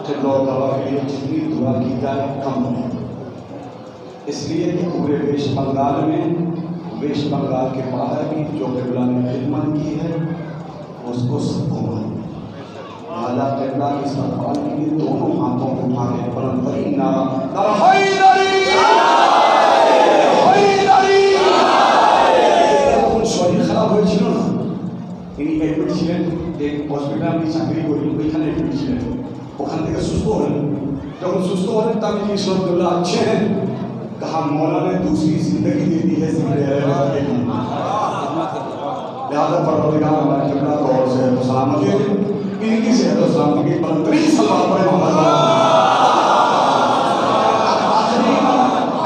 क़िबला और काबा के लिए जितनी दुआ की जाए कम है, इसलिए कि पूरे वेस्ट बंगाल में, वेस्ट बंगाल के बाहर भी जो क़िबला ने खिदमत की है उसको सबको आला क़िबला की इस्तक़बाल के लिए दोनों हाथों को उठा के बुलंद नारा খারাপ হয়েছিল না, ইনি অ্যাডমিট ছিলেন, যে হসপিটালে আমি চাকরি করি ওইখানে অ্যাডমিট ছিলেন, ওখান থেকে সুস্থ হলেন। যখন সুস্থ হলেন তবে তিনি সরদুল্লাহ अच्छे हैं, कहा मौला ने दूसरी जिंदगी दे दी है लिहाजा परवरदिगार हमारे क़िबला को और से सलामती इनकी सेहत और सलामती की बुलंदतरीन सलावत पढ़े मोहम्मद। आखिरी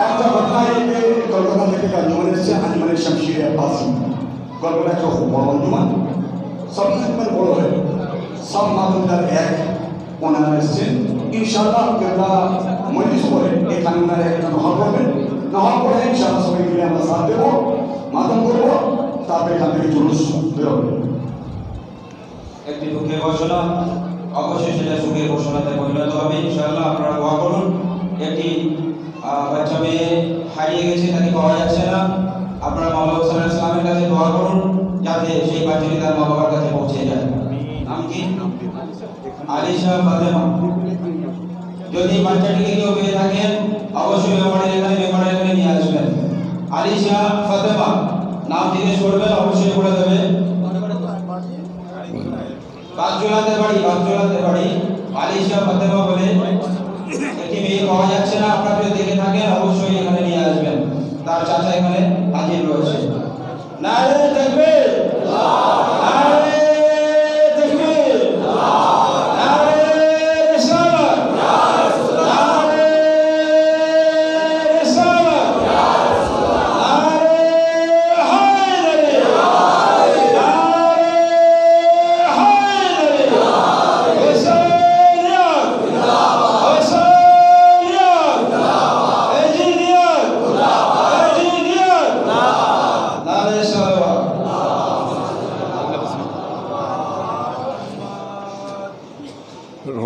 একটা ঘটনা এই যে কলকাতা থেকে আঞ্জুমান এসেছে, আঞ্জুমানের শামশির আব্বাসী কলকাতা একটা বড় আঞ্জুমান, সব একবার বড় হয়, সব মাধ্যমদার এক ওনারা এসেছেন। ইনশাআল্লাহ क़िबला মজলিস করে এখানে ওনারা একটা নহর করবেন, নহর করে ইনশাআল্লাহ সবাই মিলে আমরা সাথ দেবো, মাধ্যম করবো, তারপরে এখান থেকে জুলুস বেরোবে। একটি দুঃখের ঘোষণা, অবশ্যই সেটা সুখের ঘোষণাতে পরিণত হবে ইনশাআল্লাহ। আপনারা দোয়া করুন। একটি বাচ্চা মেয়ে হারিয়ে গেছে, তাকে পাওয়া যাচ্ছে না। আপনারা মাওলানা সাল্লাল্লাহু আলাইহি ওয়াসাল্লামের কাছে দোয়া করুন যাতে সেই বাচ্চাটি তার মা বাবার কাছে পৌঁছে যায়। নাম কি? আলিশা ফাতেমা। যদি বাচ্চাটিকে কেউ পেয়ে থাকেন অবশ্যই মেমোরিয়ালে নিয়ে আসবেন। আলিশা ফাতেমা নাম জিজ্ঞেস করবেন, অবশ্যই বলে দেবে। বাগজোলাতে বাড়ি আলিশা ফাতেমা বলে একটি মেয়ে পাওয়া যাচ্ছে না। আপনারা যদি দেখে থাকেন অবশ্যই এখানে নিয়ে আসবেন। তার চাচা এখানে হাজির রয়েছে। নারে তাকবীর, নারে তাকবীর, নারে রিসালাত, নারে রিসালাত, নারে হায়দারি, নারে হায়দারি, হুসাইনিয়াত, হুসাইনিয়াত, এজিদিয়াত, এজিদিয়াত, নারে সালাওয়াত।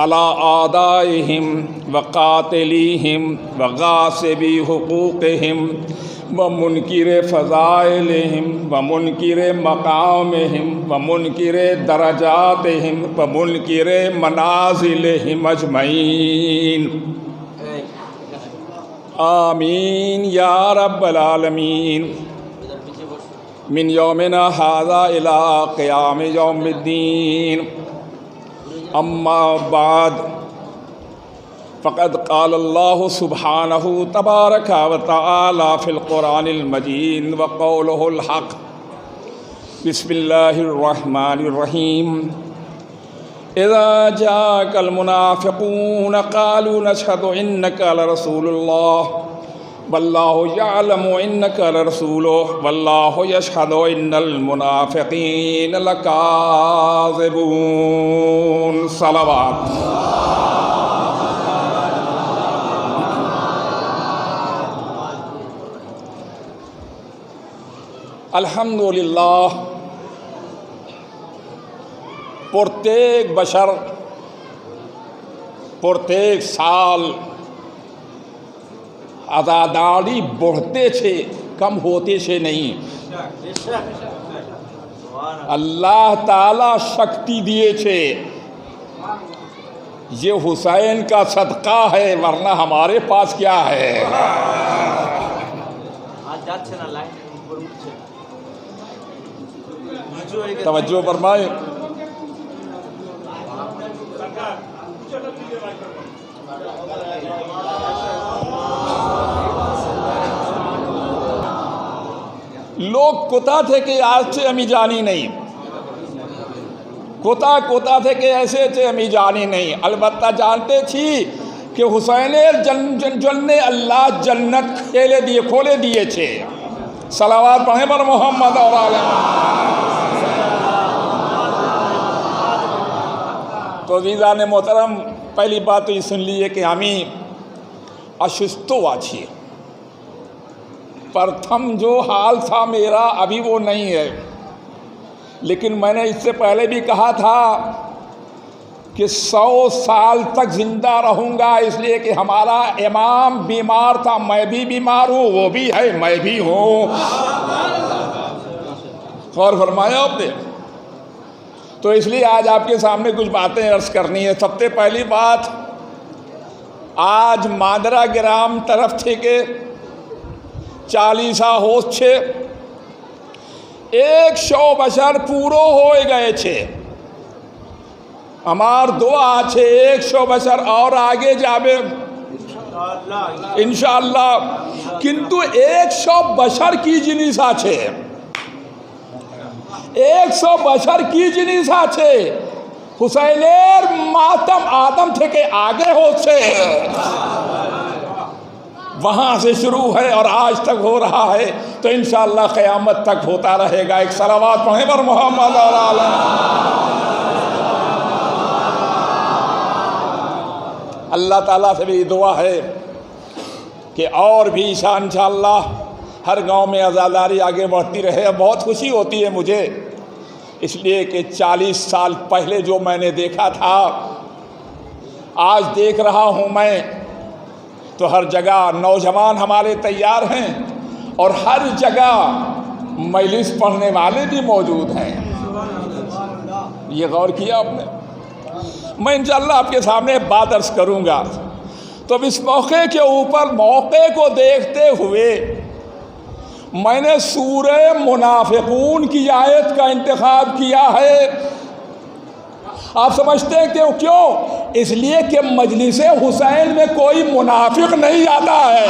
अला आदाइहिम व कातिलिहिम व गासिबी हुकूक़िहिम व मुनकिर फ़ज़ाइलिहिम व मुनकिर मक़ामिहिम व मुनकिर दरजातिहिम व मुनकिर मनाज़िलिहिम अजमईन। आमीन या रब्बल आलमीन। मिन यौमिना हाज़ा इला क़ियाम यौमिद्दीन। अम्मा बाद फ़क़द क़ाल अल्लाहु सुब्हानहु तबारक व तआला फ़िल क़ुरानिल मजीद व क़ौलुहुल हक़। बिस्मिल्लाहिर रहमानिर रहीम। इज़ा जाअकल मुनाफ़िक़ून क़ालू नशहदु इन्नका लरसूलुल्लाह वल्लाहु यअलमु इन्नका लरसूलुहु वल्लाहु यशहदु इन्नल मुनाफ़िक़ीन लकाज़िबून। सलावत। अल्हम्दुलिल्लाह, प्रत्येक बशर प्रत्येक साल आज़ादारी बढ़ते छे, कम होते छे नहीं। अल्लाह ताला शक्ति दिए छे, ये हुसैन का सदका है, वरना हमारे पास क्या है। तवज्जो फरमाए। लोग कोता थे कि आज से हमें जानी नहीं, कोता थे कि ऐसे थे हमें जानी नहीं। अलबत्ता जानते थी कि हुसैन जन्ने अल्लाह जन्नत खोले दिए छे। सलावत पढ़े पर मोहम्मद और आले। तो वीज़ा ने मोहतरम, पहली बात तो ये सुन लीजिए कि हमें असुस्थवा छे। प्रथम जो हाल था मेरा अभी वो नहीं है, लेकिन मैंने इससे पहले भी कहा था कि 100 साल तक जिंदा रहूँगा, इसलिए कि हमारा इमाम बीमार था, मैं भी बीमार हूँ, वो भी है, मैं भी हूँ। गौर फरमाया आपने। तो इसलिए आज आपके सामने कुछ बातें अर्ज़ करनी है। सबसे पहली बात, आज मादरा ग्राम तरफ थे के 40 होश छे, 100 बशर पूरो हो गए छे। हमार दुआ छे 100 बशर और आगे जाबे इंशाअल्लाह। किंतु 100 बशर की जिनिसा छे, 100 बशर की जिनिसा छे। हुसैनेर मातम आदम थे के आगे हो छे, वहाँ से शुरू है और आज तक हो रहा है, तो इंशाअल्लाह क़यामत तक होता रहेगा। एक सलावत पढ़े पर मोहम्मद और आले। अल्लाह ताला से भी दुआ है कि और भी इंशाअल्लाह हर गांव में आज़ादारी आगे बढ़ती रहे। बहुत खुशी होती है मुझे, इसलिए कि 40 साल पहले जो मैंने देखा था आज देख रहा हूँ मैं। तो हर जगह नौजवान हमारे तैयार हैं और हर जगह मजलिस पढ़ने वाले भी मौजूद हैं। ये गौर किया आपने? मैं इंशाअल्लाह आपके सामने बात अर्ज़ करूँगा। तो अब इस मौके के ऊपर, मौके को देखते हुए मैंने सूरे मुनाफिकून की आयत का इंतखाब किया है। आप समझते हैं क्यों? इसलिए कि मजलिस हुसैन में कोई मुनाफिक नहीं आता है।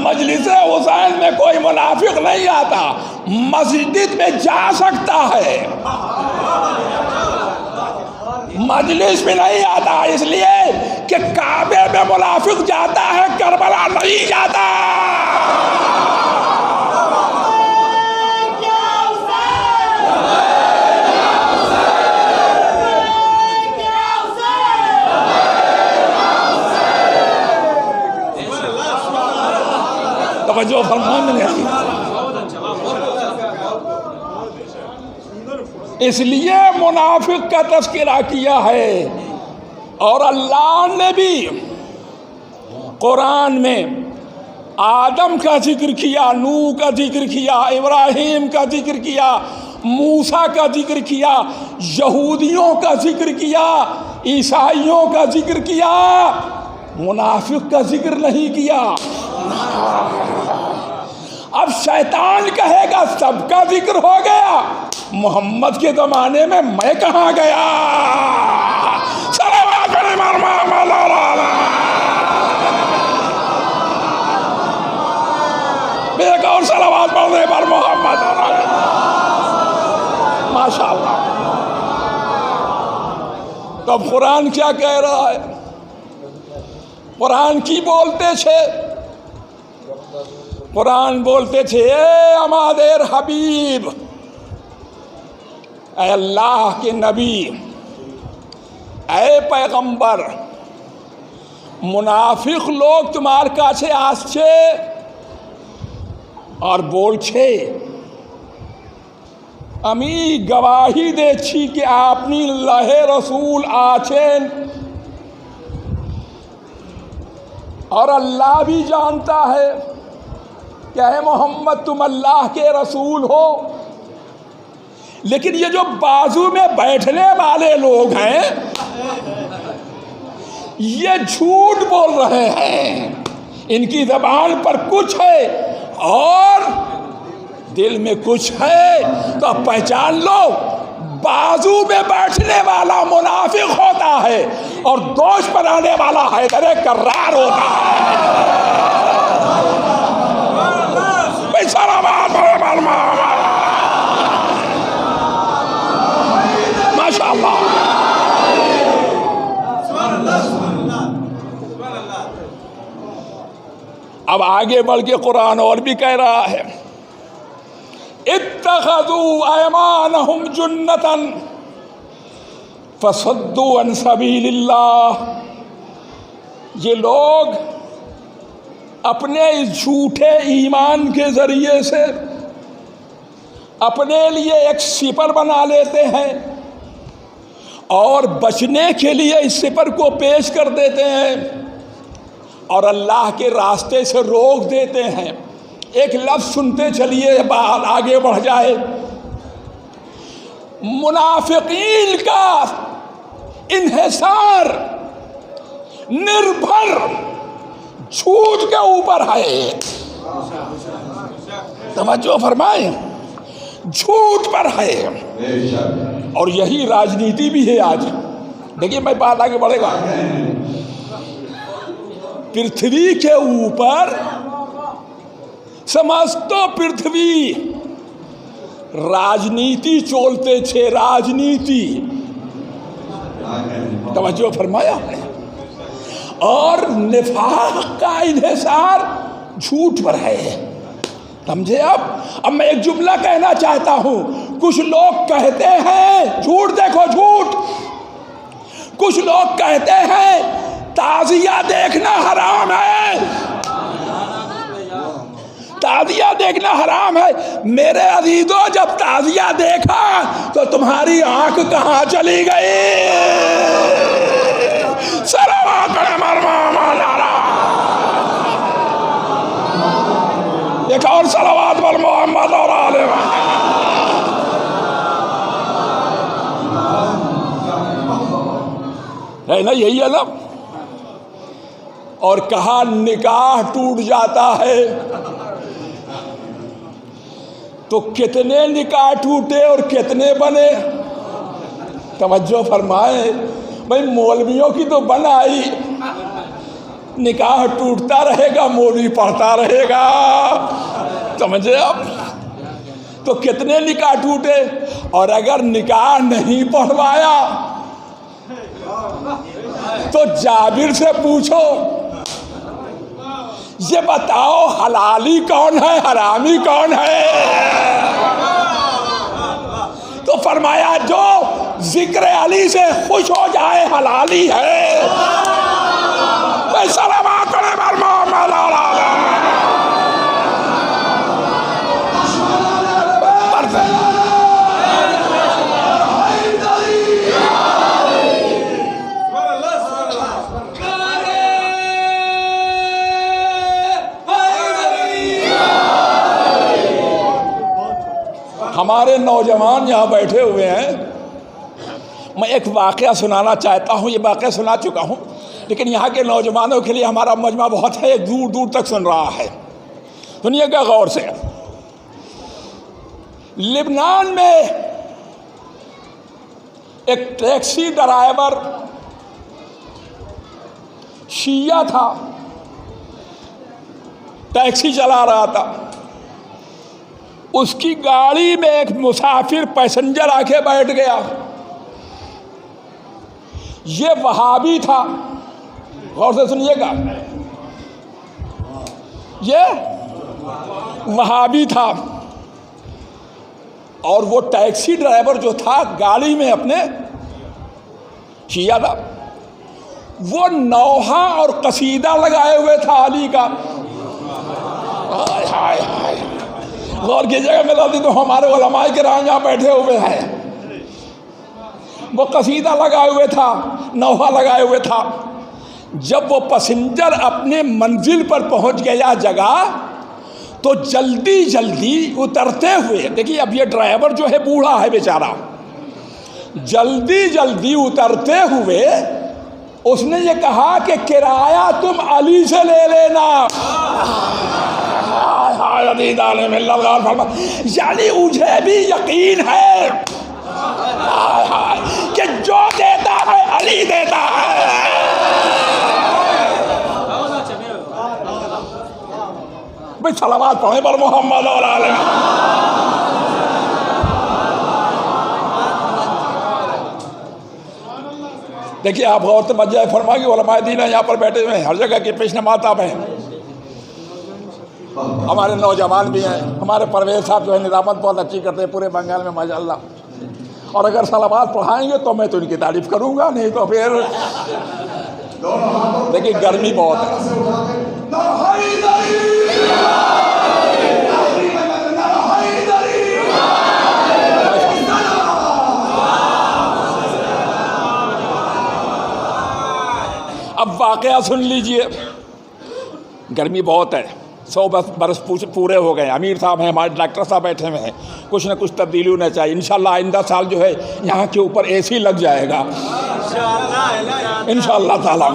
मजलिस हुसैन में कोई मुनाफिक नहीं आता, मस्जिद में जा सकता है, मजलिस में नहीं आता। इसलिए कि काबे में मुनाफिक जाता है, करबला नहीं जाता। इसलिए मुनाफिक का तज़किरा किया है। और अल्लाह ने भी कुरान में आदम का जिक्र किया, नूह का जिक्र किया, इब्राहीम का जिक्र किया, मूसा का जिक्र किया, यहूदियों का जिक्र किया, ईसाइयों का जिक्र किया, मुनाफिक का जिक्र नहीं किया। अब शैतान कहेगा सबका जिक्र हो गया, मोहम्मद के ज़माने में मैं कहाँ गया। एक और सलावत पढ़ने पर मोहम्मद माशाअल्लाह। तो कुरान क्या कह रहा है? कुरान की बोलते छे, कुरान बोलते छे ए हमादेर हबीब, ए अल्लाह के नबी, ए पैगंबर, मुनाफिक लोग तुम्हार काछे आसछे और बोलछे আমি गवाही देছি कि আপনি लहे रसूल आछेन। और अल्लाह भी जानता है क्या है मोहम्मद तुम अल्लाह के रसूल हो। लेकिन ये जो बाजू में बैठने वाले लोग हैं ये झूठ बोल रहे हैं। इनकी ज़बान पर कुछ है और दिल में कुछ है। तो पहचान लो, बाजू में बैठने वाला मुनाफिक होता है और दोष बनाने वाला हैदर कर्रार होता है। माशाअल्लाह। अब आगे बढ़ के कुरान और भी कह रहा है इत्तखज़ू अयमानहुम जुन्नतन फसद्दू अन सबीलिल्लाह। ये लोग अपने इस झूठे ईमान के ज़रिए से अपने लिए एक सिपर बना लेते हैं और बचने के लिए इस सिपर को पेश कर देते हैं और अल्लाह के रास्ते से रोक देते हैं। एक लफ्ज़ सुनते चलिए, बात आगे बढ़ जाए। मुनाफिकीन का इन्हिसार निर्भर झूठ के ऊपर है। तवज्जो फरमाएं, झूठ पर है। और यही राजनीति भी है आज। देखिए मैं बात आगे बढ़ेगा। पृथ्वी के ऊपर समस्त पृथ्वी राजनीति चलते छे, राजनीति। तवज्जो फरमाया। और निफाक का इन्हिसार झूठ पर है। समझे? अब मैं एक जुमला कहना चाहता हूं। कुछ लोग कहते हैं झूठ, देखो झूठ। कुछ लोग कहते हैं ताजिया देखना हराम है, ताजिया देखना हराम है। मेरे अजीजों, जब ताजिया देखा तो तुम्हारी आंख कहां चली गई? सलावत एक और सलावत पर मोहम्मद और आले है ना, यही है ना। और कहा निकाह टूट जाता है तो कितने निकाह टूटे और कितने बने। तवज्जो फरमाए भाई, मौलवियों की तो बनाई, निकाह टूटता रहेगा, मौलवी पढ़ता रहेगा। समझे? अब तो कितने निकाह टूटे। और अगर निकाह नहीं पढ़वाया तो जाबिर से पूछो, ये बताओ हलाली कौन है, हरामी कौन है? तो फरमाया जो जिक्र अली से खुश हो जाए हलाली है। सलावत करे बर मोहम्मद हमारे नौजवान यहाँ बैठे हुए हैं। मैं एक वाक़या सुनाना चाहता हूँ, ये वाक़या सुना चुका हूँ, लेकिन यहाँ के नौजवानों के लिए हमारा मजमा बहुत है, दूर दूर तक सुन रहा है। सुनिएगा गौर से। लिबनान में एक टैक्सी ड्राइवर शिया था, टैक्सी चला रहा था। उसकी गाड़ी में एक मुसाफिर पैसेंजर आके बैठ गया। ये वहाबी था, गौर से सुनिएगा, ये वहाबी था। और वो टैक्सी ड्राइवर जो था गाड़ी में अपने शिया था, वो नौहा और कसीदा लगाए हुए था अली का। हाय हाय हाय, गौर कीजिएगा मेरा दी, तो हमारे उलमाए किराम यहाँ बैठे हुए हैं। वो कसीदा लगाए हुए था, नौहा लगाए हुए था। जब वो पैसेंजर अपने मंजिल पर पहुंच गया जगह, तो जल्दी जल्दी उतरते हुए, देखिए अब ये ड्राइवर जो है बूढ़ा है बेचारा, जल्दी जल्दी उतरते हुए उसने ये कहा कि किराया तुम अली से ले लेना। यानी मुझे भी यकीन है कि जो देता है अली देता है। भाई सलावत पढ़े पर मोहम्मद और आले। देखिए आप गौर से मजा फरमा की उलमाए दीन यहाँ पर बैठे हुए हैं, हर जगह के पेश नमाता हैं। हमारे नौजवान भी हैं, हमारे परवेज साहब जो है निजामत बहुत अच्छी करते हैं पूरे बंगाल में माशाअल्लाह। और अगर सलावत पढ़ाएंगे तो मैं तो इनकी तारीफ करूंगा, नहीं तो फिर देखिए गर्मी बहुत है। अब वाकया सुन लीजिए, गर्मी बहुत है, 100 बरस पूरे हो गए। अमीर साहब हैं, हमारे डॉक्टर साहब बैठे हुए हैं, कुछ ना कुछ तब्दीली होना चाहिए। इंशाल्लाह आइंदा साल जो है यहाँ के ऊपर एसी लग जाएगा इंशाल्लाह ताला।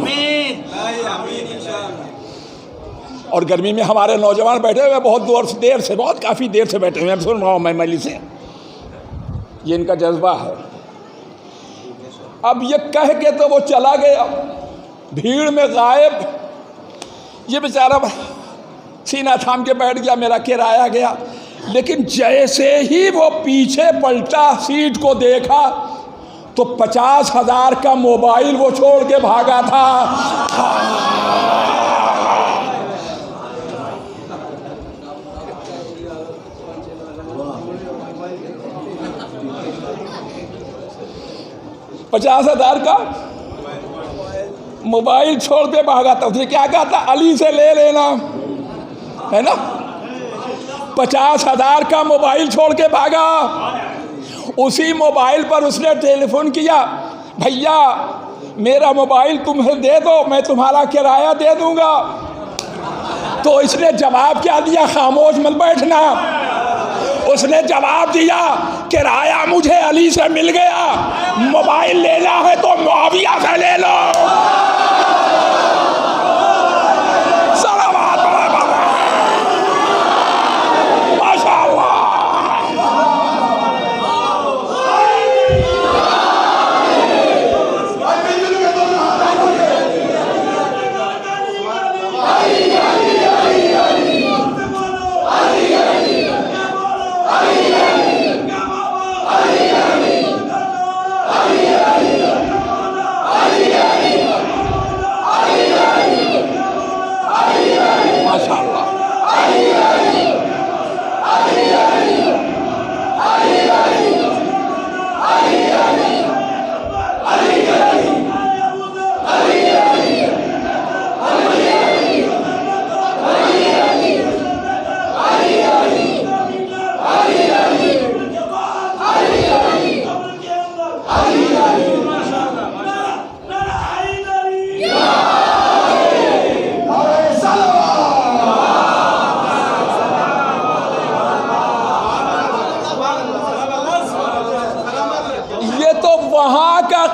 और गर्मी में हमारे नौजवान बैठे हुए बहुत देर से, बहुत काफ़ी देर से बैठे हुए हैं। सुन रहा हूँ मैं मली से, ये इनका जज्बा है। अब ये कह के तो वो चला गया, भीड़ में गायब। ये बेचारा सीना थाम के बैठ गया, मेरा किराया गया। लेकिन जैसे ही वो पीछे पलटा, सीट को देखा, तो 50,000 का मोबाइल वो छोड़ के भागा था। 50,000 का मोबाइल छोड़ के भागा था। उसने क्या कहा था? अली से ले लेना, है ना। 50,000 का मोबाइल छोड़ के भागा। उसी मोबाइल पर उसने टेलीफोन किया, भैया मेरा मोबाइल तुम्हें दे दो, मैं तुम्हारा किराया दे दूंगा। तो इसने जवाब क्या दिया? खामोश मत बैठना। उसने जवाब दिया, किराया मुझे अली से मिल गया, मोबाइल लेना है तो मुआविया से ले लो।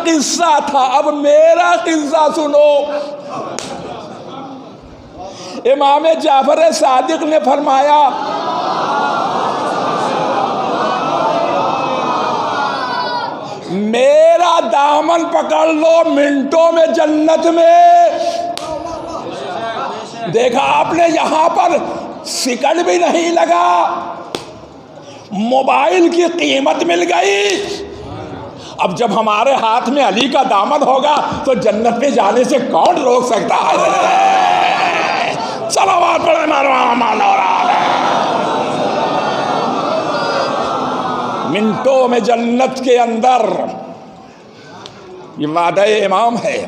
किस्सा था, अब मेरा किस्सा सुनो। इमाम जाफर सादिक ने फरमाया, मेरा दामन पकड़ लो, मिनटों में जन्नत में। देखा आपने, यहां पर सिकड़ भी नहीं लगा, मोबाइल की कीमत मिल गई। अब जब हमारे हाथ में अली का दामन होगा तो जन्नत में जाने से कौन रोक सकता है। सलावत पढ़े मिनटों में जन्नत के अंदर। ये वादा इमाम है,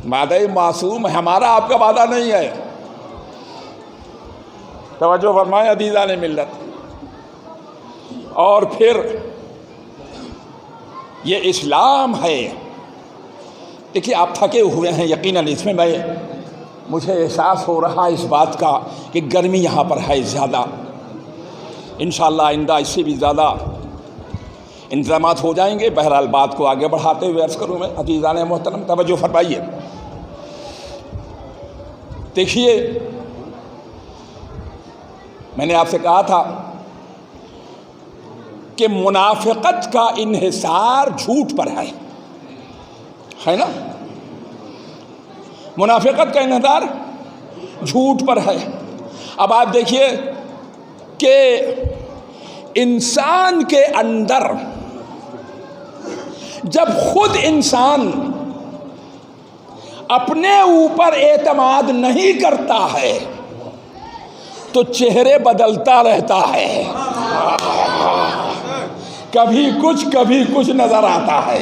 वादा मासूम है, हमारा आपका वादा नहीं है। तवज्जो फरमाए अदीज़ान मिल्लत। और फिर ये इस्लाम है। देखिए आप थके हुए हैं यकीनन, इसमें मुझे एहसास हो रहा है इस बात का कि गर्मी यहाँ पर है ज़्यादा। इंशाअल्लाह आइंदा इससे भी ज़्यादा इंतज़ामात हो जाएंगे। बहरहाल बात को आगे बढ़ाते हुए अर्ज़ करूँ मैं, अज़ीज़ान मोहतरम तवज्जो फरमाइए। देखिए मैंने आपसे कहा था कि मुनाफिकत का इन्हिसार झूठ पर है ना। मुनाफिकत का इन्हिसार झूठ पर है। अब आप देखिए कि इंसान के अंदर जब खुद इंसान अपने ऊपर एतमाद नहीं करता है तो चेहरे बदलता रहता है, कभी कुछ नजर आता है।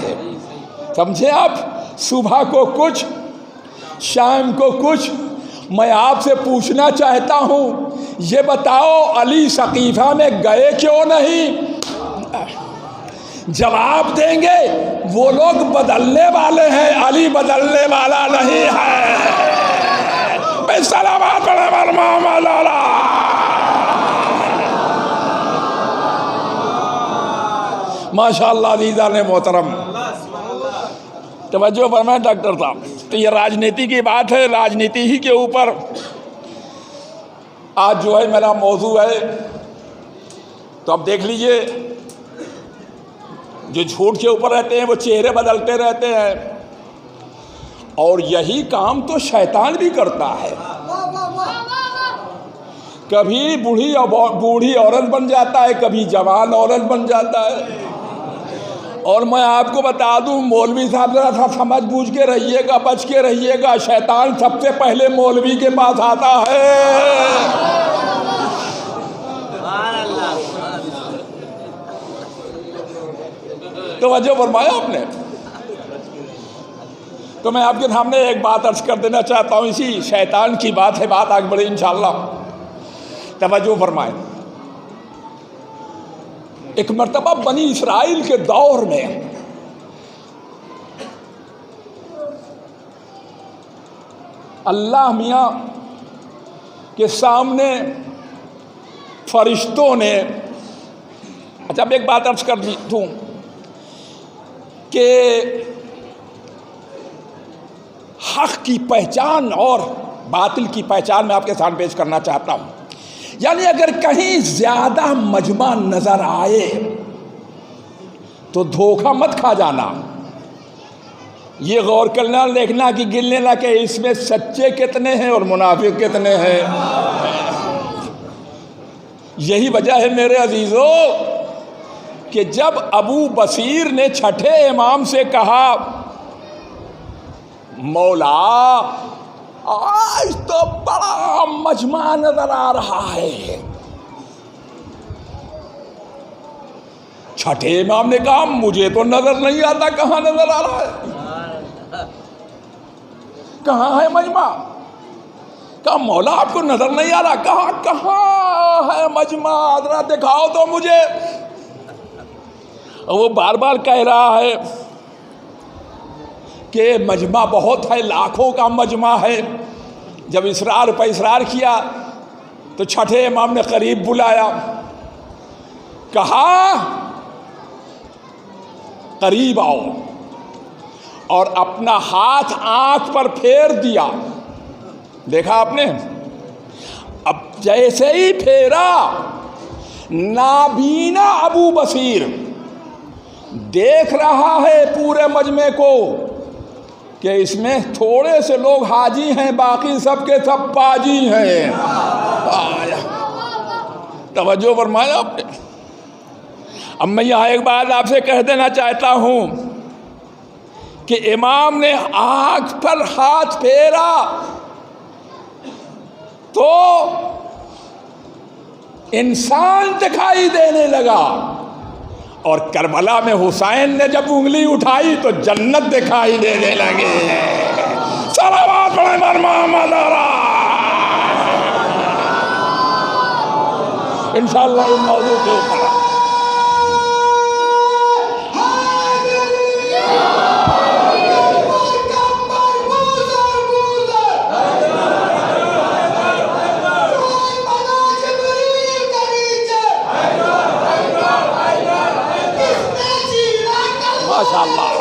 समझे आप, सुबह को कुछ, शाम को कुछ। मैं आपसे पूछना चाहता हूं, ये बताओ अली सकीफा में गए क्यों नहीं? जवाब देंगे वो लोग बदलने वाले हैं, अली बदलने वाला नहीं है। माशाअल्लाह अज़ीज़ान ने मोहतरम तवज्जो फरमाएं डॉक्टर साहब। तो ये राजनीति की बात है, राजनीति ही के ऊपर आज जो है मेरा मौजू है। तो अब देख लीजिए, जो झूठ के ऊपर रहते हैं वो चेहरे बदलते रहते हैं, और यही काम तो शैतान भी करता है। कभी बूढ़ी औरत बन जाता है, कभी जवान औरत बन जाता है। और मैं आपको बता दूं, मौलवी साहब जरा सा समझ बूझ के रहिएगा, बच के रहिएगा, शैतान सबसे पहले मौलवी के पास आता है। तवज्जो फरमाया आपने। तो मैं आपके सामने एक बात अर्ज कर देना चाहता हूँ, इसी शैतान की बात है, बात आगे बढ़े इंशाअल्लाह। तवज्जो फरमाए। एक मर्तबा बनी इसराइल के दौर में अल्लाह मियाँ के सामने फरिश्तों ने, अच्छा अब एक बात अर्ज कर दूँ कि हक की पहचान और बातिल की पहचान मैं आपके सामने पेश करना चाहता हूँ। यानी अगर कहीं ज़्यादा मजमा नज़र आए तो धोखा मत खा जाना, ये गौर करना, देखना कि गिनने ना कि इसमें सच्चे कितने हैं और मुनाफिक कितने हैं। यही वजह है मेरे अजीज़ों कि जब अबू बसीर ने छठे इमाम से कहा, मौला आज तो बड़ा मजमा नजर आ रहा है, छठे इमाम ने कहा मुझे तो नजर नहीं आता, कहाँ नजर आ रहा है, कहाँ है मजमा? कहा मौला आपको नजर नहीं आ रहा? कहाँ है मजमा, जरा दिखाओ तो मुझे। और वो बार बार कह रहा है कि मजमा बहुत है, लाखों का मजमा है। जब इसरार पर इसरार किया तो छठे इमाम ने करीब बुलाया, कहा करीब आओ, और अपना हाथ आंख पर फेर दिया। देखा आपने? अब जैसे ही फेरा, नाबीना अबू बसीर देख रहा है पूरे मजमे को कि इसमें थोड़े से लोग हाजी हैं, बाकी सब के सब पाजी हैं। तवज्जो फरमाया आपने। अब मैं यहाँ एक बात आपसे कह देना चाहता हूँ कि इमाम ने आँख पर हाथ फेरा तो इंसान दिखाई देने लगा, और करबला में हुसैन ने जब उंगली उठाई तो जन्नत दिखाई देने लगे। सलावत पढ़े पर मोहम्मद इंशाअल्लाह इस मौजू के ऊपर माशाअल्लाह।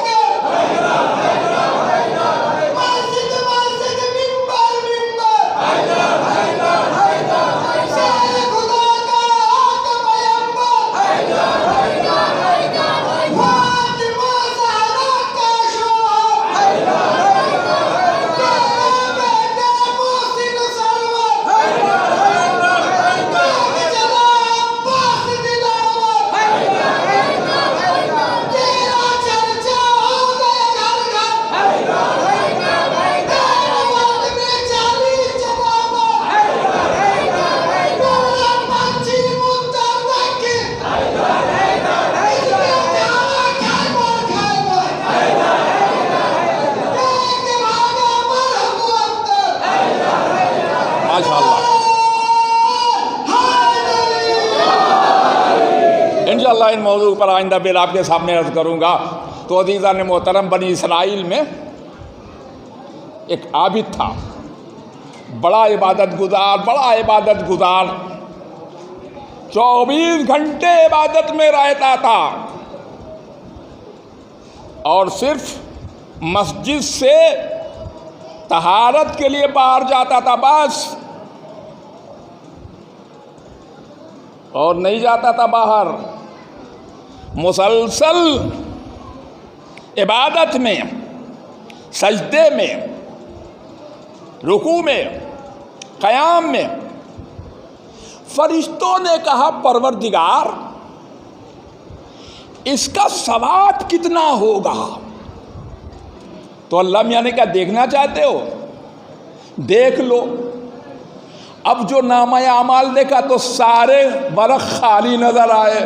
इंशाअल्लाह इन मौजू पर आइंदा फिर आपके सामने अर्ज करूँगा। तो अज़ीज़ान मोहतरम, बनी इसराइल में एक आबिद था, बड़ा इबादत गुजार, 24 घंटे इबादत में रहता था, और सिर्फ मस्जिद से तहारत के लिए बाहर जाता था बस, और नहीं जाता था बाहर। मुसलसल इबादत में, सजदे में, रुकू में, क़याम में। फरिश्तों ने कहा, परवरदिगार, इसका सवाब कितना होगा? तो अल्लाह मियां ने कहा, देखना चाहते हो? देख लो। अब जो नामा आमाल देखा तो सारे बरख खाली नजर आए।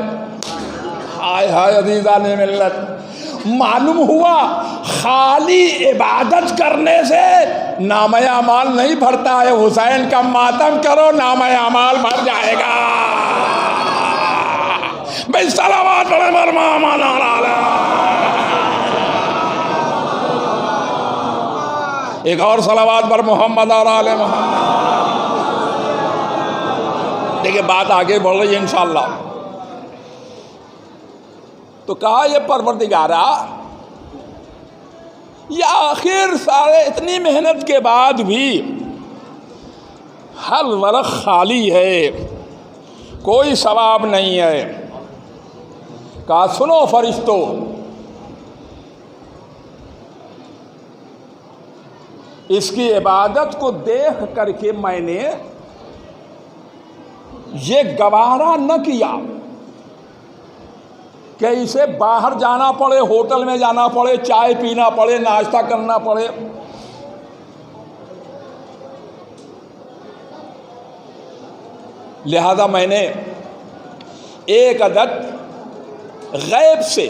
हाय हाय अज़ीज़ान मिल्लत, मालूम हुआ खाली इबादत करने से नामा आमाल नहीं भरता है। हुसैन का मातम करो, नामा आमाल भर जाएगा। भाई सलावत पढ़े एक और सलावत पर मोहम्मद और आले मोहम्मद। देखिए बात आगे बढ़ रही है इंशाअल्लाह। तो कहा, ये परवरदिगारा, ये आखिर सारे इतनी मेहनत के बाद भी हर वरख खाली है, कोई सवाब नहीं है। कहा, सुनो फरिश्तों, इसकी इबादत को देख करके मैंने ये गवारा न किया कि इसे बाहर जाना पड़े, होटल में जाना पड़े, चाय पीना पड़े, नाश्ता करना पड़े। लिहाजा मैंने एक अदद गैब से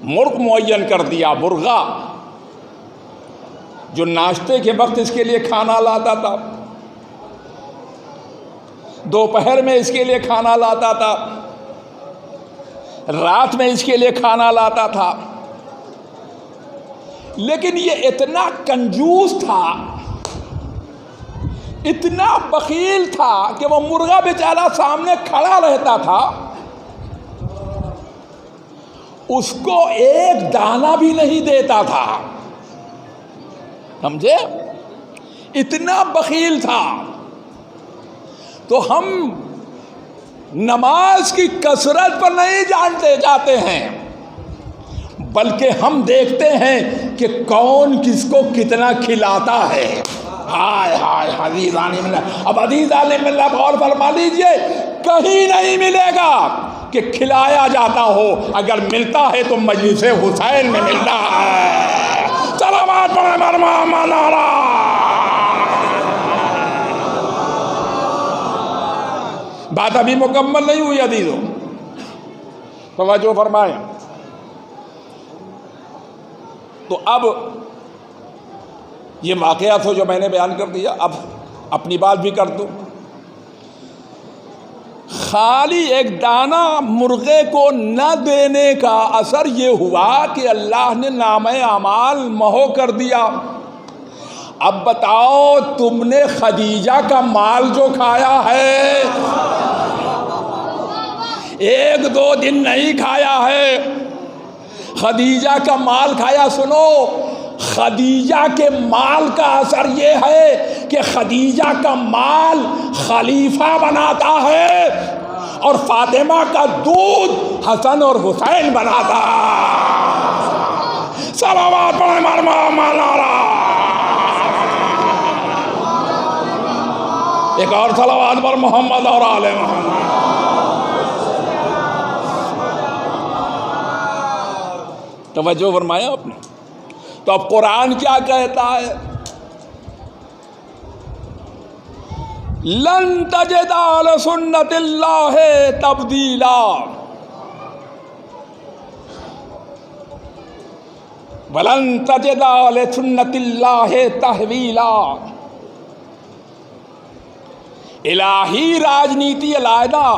मुर्ग मुअय्यन कर दिया, मुर्गा, जो नाश्ते के वक्त इसके लिए खाना लाता था, दोपहर में इसके लिए खाना लाता था, रात में इसके लिए खाना लाता था। लेकिन ये इतना कंजूस था, इतना बखील था कि वो मुर्गा बेचारा सामने खड़ा रहता था उसको एक दाना भी नहीं देता था, समझे, इतना बखील था। तो हम नमाज की कसरत पर नहीं जानते जाते हैं, बल्कि हम देखते हैं कि कौन किसको कितना खिलाता है। हाय हाय हदीज़ाने मिला। अब हदीज़ाने मिला गौर फरमा लीजिए, कहीं नहीं मिलेगा कि खिलाया जाता हो। अगर मिलता है तो मजलिस हुसैन में मिलता है। सलावत पढ़े मरहबा नारा। बात अभी मुकम्मल नहीं हुई अदीज़ों, तवज्जो फरमाएं। तो अब ये वाक़या तो जो मैंने बयान कर दिया, अब अपनी बात भी कर दूं। खाली एक दाना मुर्गे को न देने का असर ये हुआ कि अल्लाह ने नामे अमाल महो कर दिया। अब बताओ, तुमने खदीजा का माल जो खाया है, एक दो दिन नहीं खाया है, खदीजा का माल खाया। सुनो, खदीजा के माल का असर ये है कि खदीजा का माल खलीफा बनाता है और फातिमा का दूध हसन और हुसैन बनाता है। सलावत पढ़े मरहबा नारा। एक और सलावत पर मोहम्मद और आले मोहम्मद। तवज्जो फरमाया आपने। तो अब कुरान क्या कहता है? लन तजिदा लिसुन्नतिल्लाहि तब्दीला वलन तजिदा लिसुन्नतिल्लाहि तहवीला। इलाही राजनीति अलहदा,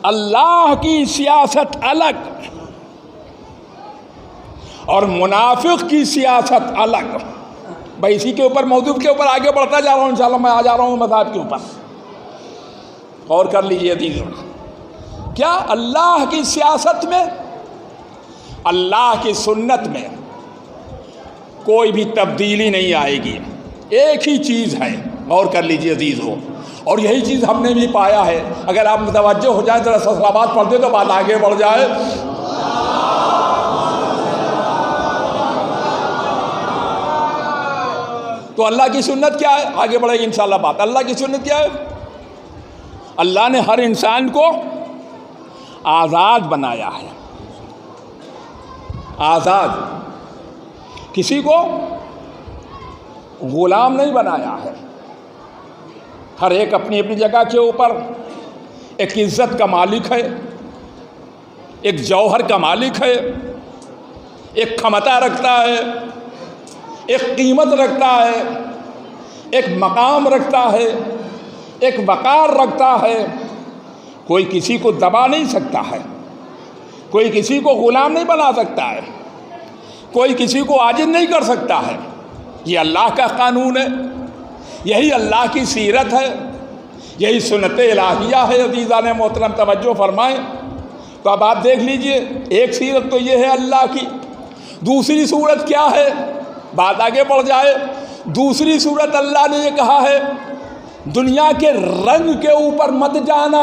अल्लाह की सियासत अलग और मुनाफिक की सियासत अलग। भाई इसी के ऊपर मौजूद के ऊपर आगे बढ़ता जा रहा हूँ, इंशाल्लाह मैं आ जा रहा हूँ मज़हब के ऊपर। और कर लीजिए अजीज़ों, क्या अल्लाह की सियासत में, अल्लाह की सुन्नत में कोई भी तब्दीली नहीं आएगी, एक ही चीज़ है। और कर लीजिए अजीज़ों, और यही चीज़ हमने भी पाया है। अगर आप मुतवज्जो हो जाए, जरा सलावत पढ़ दे तो बात आगे बढ़ जाए। तो अल्लाह की सुन्नत क्या है? आगे बढ़ेगी इंशाल्लाह बात। अल्लाह की सुन्नत क्या है? अल्लाह ने हर इंसान को आज़ाद बनाया है, आज़ाद, किसी को गुलाम नहीं बनाया है। हर एक अपनी अपनी जगह के ऊपर एक इज़्ज़त का मालिक है, एक जौहर का मालिक है, एक क्षमता रखता है, एक कीमत रखता है, एक मकाम रखता है, एक वक़ार रखता है। कोई किसी को दबा नहीं सकता है, कोई किसी को ग़ुलाम नहीं बना सकता है, कोई किसी को आजिज़ नहीं कर सकता है। ये अल्लाह का कानून है, यही अल्लाह की सीरत है, यही सुन्नत इलाहिया है। अज़ीज़ान मोहतरम तवज्जो फरमाएँ। तो अब आप देख लीजिए, एक सीरत तो ये है अल्लाह की, दूसरी सूरत क्या है? बात आगे बढ़ जाए। दूसरी सूरत अल्लाह ने ये कहा है, दुनिया के रंग के ऊपर मत जाना।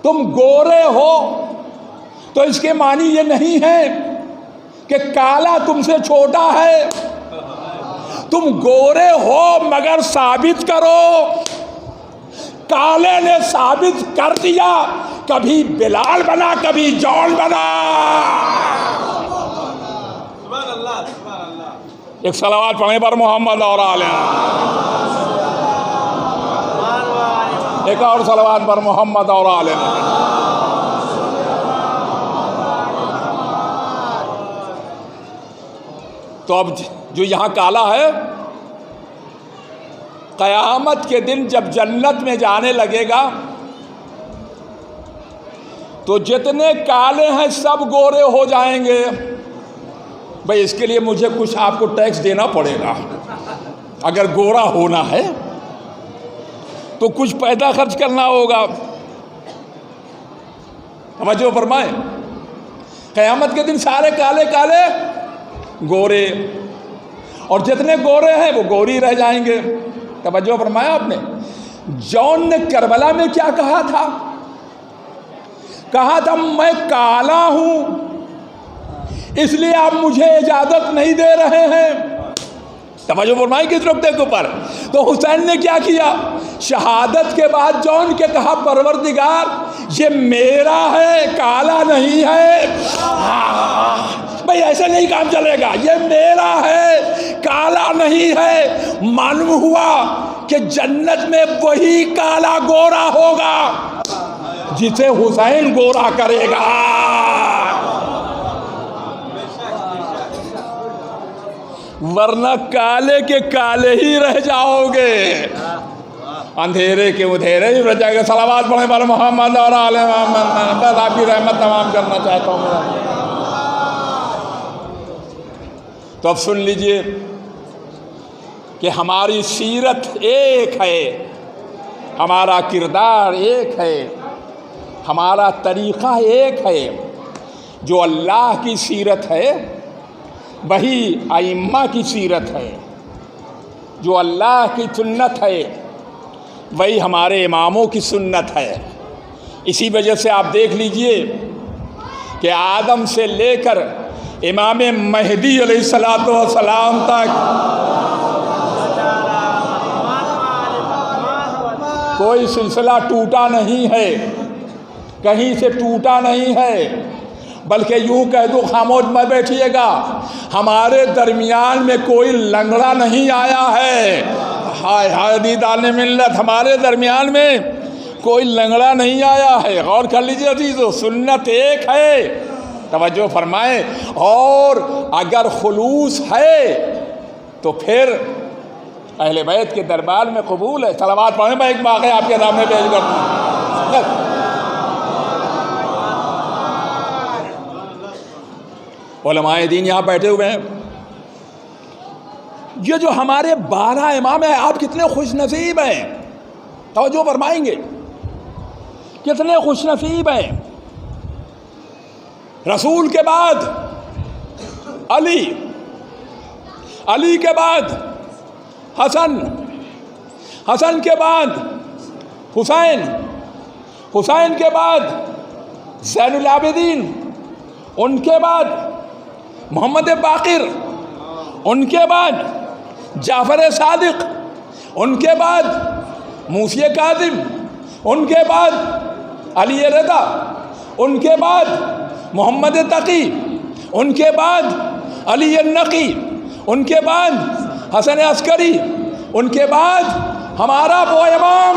तुम गोरे हो तो इसके मानी ये नहीं है कि काला तुमसे छोटा है। तुम गोरे हो मगर साबित करो। काले ने साबित कर दिया, कभी बिलाल बना, कभी जॉन बना। एक सलावत पढ़े पर मोहम्मद और आले। एक और सलावत पर मोहम्मद और आले। तो अब जो यहाँ काला है, क़यामत के दिन जब जन्नत में जाने लगेगा तो जितने काले हैं सब गोरे हो जाएंगे। भाई इसके लिए मुझे कुछ आपको टैक्स देना पड़ेगा। अगर गोरा होना है तो कुछ पैसा खर्च करना होगा। तवज्जो फरमाए, क़यामत के दिन सारे काले काले गोरे, और जितने गोरे हैं वो गोरी रह जाएंगे। तवज्जो फरमाया आपने। जॉन ने करबला में क्या कहा था? कहा था मैं काला हूं इसलिए आप मुझे इजाजत नहीं दे रहे हैं। तवज्जो फरमाई किस नुक्ते के ऊपर। तो हुसैन ने क्या किया? शहादत के बाद जॉन के कहा परवरदिगार ये मेरा है, काला नहीं है। भाई ऐसे नहीं काम चलेगा, ये मेरा है, काला नहीं है। मालूम हुआ कि जन्नत में वही काला गोरा होगा जिसे हुसैन गोरा करेगा। वरना काले के काले ही रह जाओगे, अंधेरे के उधेरे ही रह जाएगा। सलावत पढ़े वाले मोहम्मद और आले मोहम्मद। बस आपकी रहमत तमाम करना चाहता हूँ मैं। तो अब सुन लीजिए कि हमारी सीरत एक है, हमारा किरदार एक है, हमारा तरीक़ा एक है। जो अल्लाह की सीरत है वही आइम्मा की सीरत है, जो अल्लाह की सुन्नत है वही हमारे इमामों की सुन्नत है। इसी वजह से आप देख लीजिए कि आदम से लेकर इमाम महदी अलैहिस्सलातु वस्सलाम तक कोई सिलसिला टूटा नहीं है, कहीं से टूटा नहीं है। बल्कि यूँ कह दो, खामोश मत बैठिएगा, हमारे दरमियान में कोई लंगड़ा नहीं आया है। हाय हाय दीदाने मिल्लत, हमारे दरमियान में कोई लंगड़ा नहीं आया है। गौर कर लीजिए अजीज़ो, सुन्नत एक है। तवज्जो फरमाएं। और अगर खुलूस है तो फिर अहले बैत के दरबार में कबूल है। सलावत पढ़ें। मैं एक वाक़या आपके सामने पेश करता हूँ। उलमाए दीन यहाँ बैठे हुए हैं। ये जो हमारे 12 इमाम हैं, आप कितने खुश नसीब हैं। तवज्जो फरमाएंगे, कितने खुश नसीब हैं। रसूल के बाद अली, अली के बाद हसन, हसन के बाद हुसैन, हुसैन के बाद ज़ैनुल आबिदीन, उनके बाद मोहम्मद बाक़िर, उनके बाद जाफ़र सादिक, उनके बाद मूसी काज़िम, उनके बाद अली रज़ा, उनके बाद मोहम्मद तक़ी, उनके बाद अली नक़ी, उनके बाद हसन अस्करी, उनके बाद हमारा वो इमाम।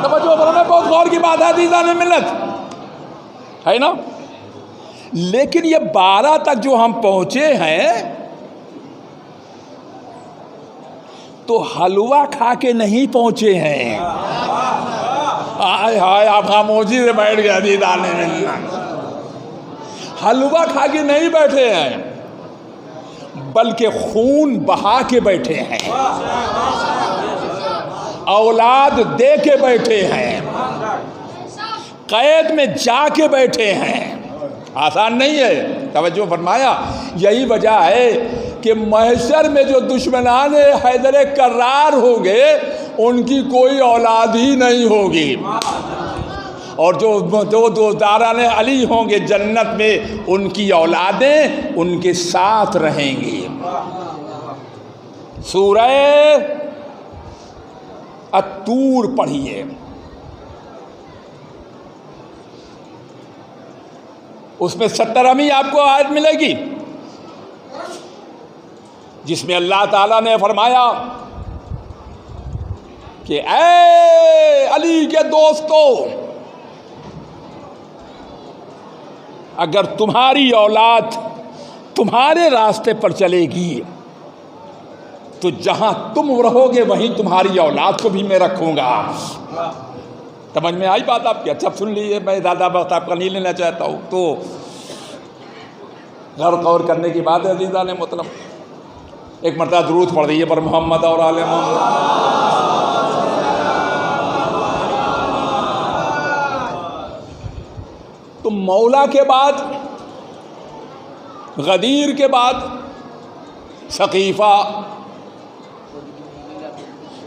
तवज्जो करो, बहुत गौर की बात है दीदाने मिल्लत, है ना। लेकिन ये 12 तक जो हम पहुंचे हैं तो हलवा खा के नहीं पहुंचे हैं। हाय हाय, आप खामोशी से बैठ गया दीदाने मिल्लत। हलवा खा के नहीं बैठे हैं, बल्कि खून बहा के बैठे हैं, औलाद दे के बैठे हैं, कैद में जाके बैठे हैं। आसान नहीं है। तवज्जो फरमाया। यही वजह है कि महशर में जो दुश्मनान हैदर कर्रार होंगे उनकी कोई औलाद ही नहीं होगी, और जो दोस्तारान अली होंगे जन्नत में उनकी औलादें उनके साथ रहेंगी। सूरह अत्तूर पढ़िए, उसमें 70वीं आपको आयत मिलेगी जिसमें अल्लाह ताला ने फरमाया कि ऐ अली के दोस्तों, अगर तुम्हारी औलाद तुम्हारे रास्ते पर चलेगी तो जहां तुम रहोगे वहीं तुम्हारी औलाद को भी मैं रखूंगा। समझ में आई बात आपकी? अच्छा सुन लीजिए, मैं ज़्यादा वक्त आपका नहीं लेना चाहता हूँ, तो गौर करने की बात है अज़ीज़ा ने मतलब। एक मरतबा दुरूद पढ़ दीजिए पर मोहम्मद और आले मोहम्मद। मौला के बाद, गदीर के बाद सकीफ़ा,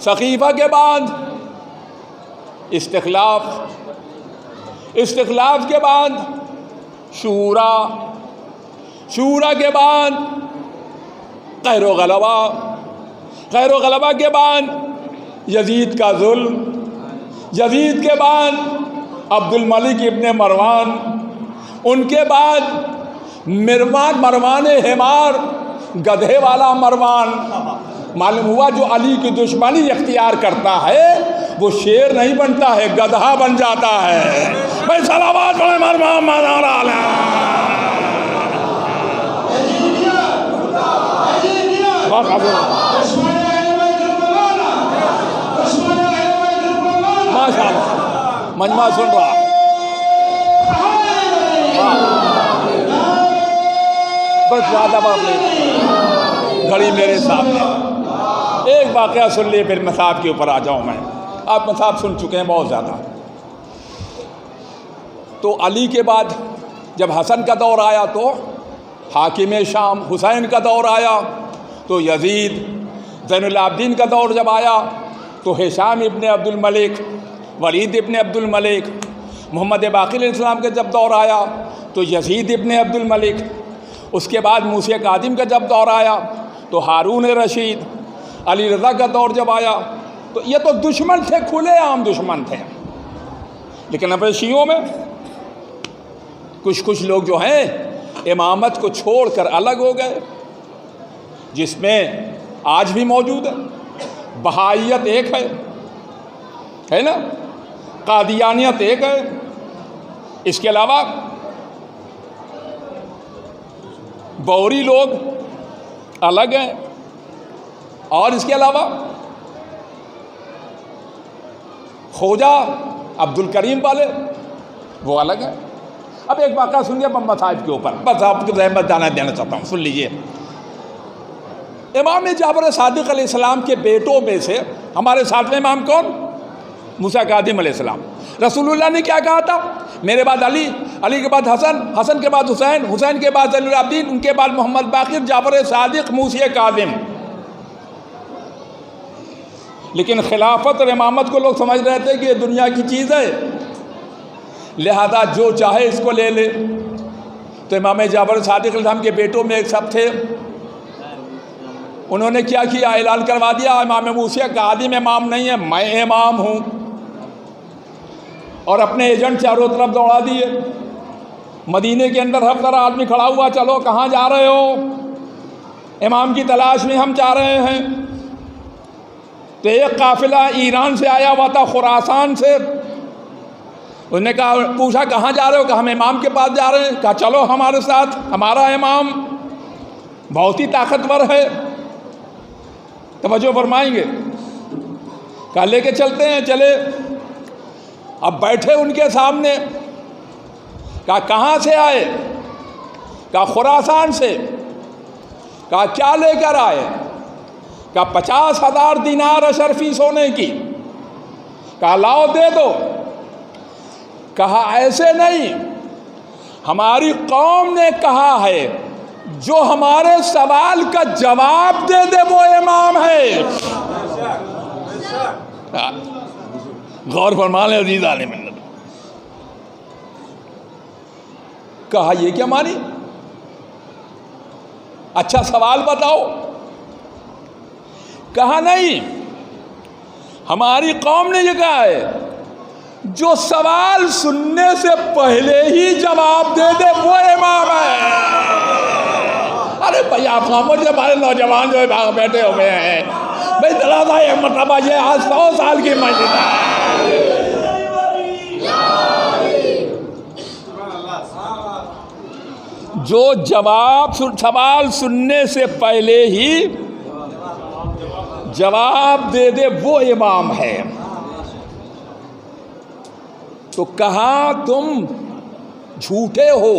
सकीफ़ा के बाद इस्तिखलाफ, इस्तिखलाफ के बाद शूरा, शूरा के बाद कहरो गलबा, कहरो गलबा के बाद यजीद का जुल्म, यजीद के बाद अब्दुल मलिक इब्ने मरवान, उनके बाद मरवान हिमार, गधे वाला मरवान। मालूम हुआ जो अली की दुश्मनी इख्तियार करता है वो शेर नहीं बनता है, गधा बन जाता है। भाई सलावत पढ़े मरवान मरवान। माशाअल्लाह मजमा सुन रहा, बस ज़्यादा बात नहीं, घड़ी मेरे सामने। एक वाक़या सुन लिए फिर मसाब के ऊपर आ जाऊँ मैं। आप मसाब सुन चुके हैं बहुत ज़्यादा। तो अली के बाद जब हसन का दौर आया तो हाकिम शाम, हुसैन का दौर आया तो यजीद, ज़ैनुल आबिदीन का दौर जब आया तो हिशाम इब्ने अब्दुल मलिक, वलीद इब्ने अब्दुल मलिक, मोहम्मद बाक़िर अलैहिस्सलाम का जब दौर आया तो यजीद इब्ने अब्दुल मलिक, उसके बाद मूसा कादिम का जब दौर आया तो हारून रशीद, अली रज़ा का दौर जब आया तो ये तो दुश्मन थे, खुले आम दुश्मन थे। लेकिन अब शियों में कुछ लोग जो हैं इमामत को छोड़कर अलग हो गए, जिसमें आज भी मौजूद है। बहाइयत एक है ना, कादियानियत एक है, इसके अलावा बौरी लोग अलग हैं, और इसके अलावा खोजा अब्दुल करीम वाले वो अलग है। अब एक वाक़ा सुनिए मोहम्मद साहिब के ऊपर, बस आपको रहमत दाना देना चाहता हूँ, सुन लीजिए। इमाम जाफर सादिक अलैहिस्सलाम के बेटों में से हमारे सातवें इमाम कौन? मूसा कादिम अलैहिस्सलाम। रसूलुल्लाह ने क्या कहा था? मेरे बाद अली, अली के बाद हसन, हसन के बाद हुसैन, हुसैन के बाद ज़ैनुल आबिदीन, उनके बाद मोहम्मद बाक़िर, जाफर सादिक, मूसा कादिम। लेकिन खिलाफत और इमामत को लोग समझ रहे थे कि ये दुनिया की चीज़ है, लिहाजा जो चाहे इसको ले ले। तो इमाम जाफर सादिक अलैहिस्सलाम के बेटों में एक सब थे, उन्होंने क्या किया? ऐलान करवा दिया इमाम मूसा कादिम इमाम नहीं है, मैं इमाम हूँ। और अपने एजेंट चारों तरफ दौड़ा दिए। मदीने के अंदर हर तरह आदमी खड़ा हुआ, चलो कहाँ जा रहे हो? इमाम की तलाश में हम जा रहे हैं। तो एक काफिला ईरान से आया हुआ था, खुरासान से। उसने कहा, पूछा कहाँ जा रहे हो? कहा हम इमाम के पास जा रहे हैं। कहा चलो हमारे साथ, हमारा इमाम बहुत ही ताकतवर है, तवज्जो फरमाएंगे। कहा लेके चलते हैं। चले। अब बैठे उनके सामने। कहा कहाँ से आए? कहा खुरासान से। कहा क्या लेकर आए? कहा 50,000 दिनार अशरफी सोने की। कहा लाओ दे दो। कहा ऐसे नहीं, हमारी कौम ने कहा है जो हमारे सवाल का जवाब दे दे वो इमाम है। गौर फरमा लें अजीज आले मिल्लत। कहा ये क्या मानी? अच्छा सवाल बताओ। कहा नहीं, हमारी कौम ने ये कहा है जो सवाल सुनने से पहले ही जवाब दे दे वो इमाम है। अरे भैया आप खामोश, हमारे नौजवान जो है बैठे हुए हैं भाई, दराजा ये मतलब ये आज 100 साल की मस्जिद है। जो सवाल सुनने से पहले ही जवाब दे दे वो इमाम है। तो कहा तुम झूठे हो,